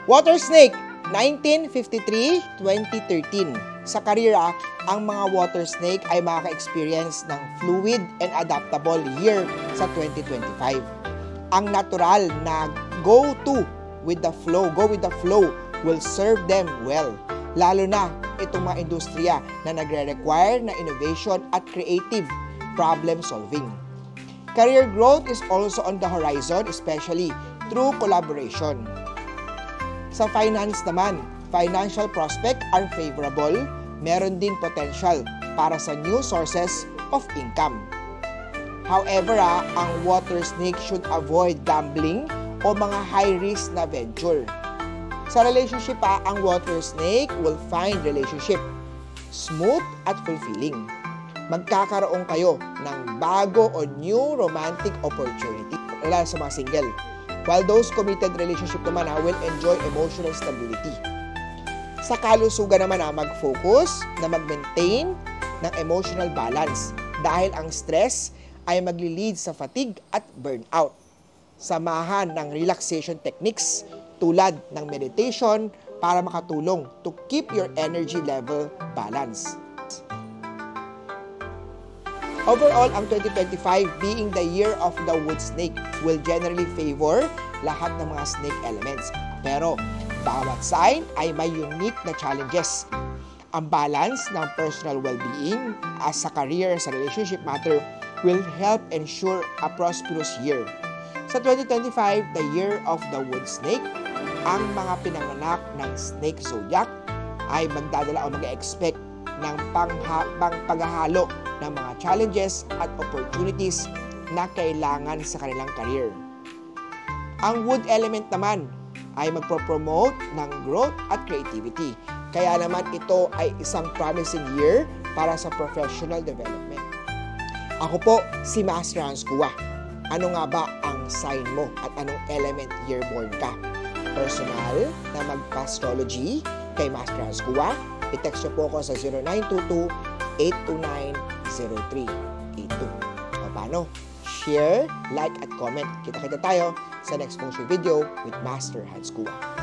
Water snake, 1953-2013. Sa karera, ang mga water snake ay makaka-experience ng fluid and adaptable year sa 2025. Ang natural na go with the flow will serve them well. Lalo na itong mga industriya na nagre-require na innovation at creative problem solving. Career growth is also on the horizon, especially through collaboration. Sa finance naman, financial prospects are favorable, meron din potential para sa new sources of income. However, ang water snake should avoid gambling o mga high-risk na venture. Sa relationship ang water snake will find relationship smooth at fulfilling. Magkakaroon kayo ng bago o new romantic opportunity, lalo sa mga single. While those committed relationship naman will enjoy emotional stability. Sa kalusugan naman mag-focus na mag-maintain ng emotional balance dahil ang stress ay magli-lead sa fatigue at burnout. Samahan ng relaxation techniques tulad ng meditation para makatulong to keep your energy level balanced. Overall, ang 2025 being the year of the wood snake will generally favor lahat ng mga snake elements. Pero bawat sign ay may unique na challenges. Ang balance ng personal well-being as sa career, sa relationship matter will help ensure a prosperous year. Sa 2025, the year of the wood snake, ang mga pinanganak ng snake zodiac ay magdadala o mag-expect ng paghahalo ng mga challenges at opportunities na kailangan sa kanilang career. Ang wood element naman ay magpo-promote ng growth at creativity. Kaya naman ito ay isang promising year para sa professional development. Ako po si Master Hans Kua. Ano nga ba ang sign mo at anong element year born ka? Personal na mag-astrology kay Master Hans Kua, i-text nyo po ako sa 0922-829-0382. Paano? Share, like at comment. Kita-kita tayo sa next feng shui video with Master Hans Kua.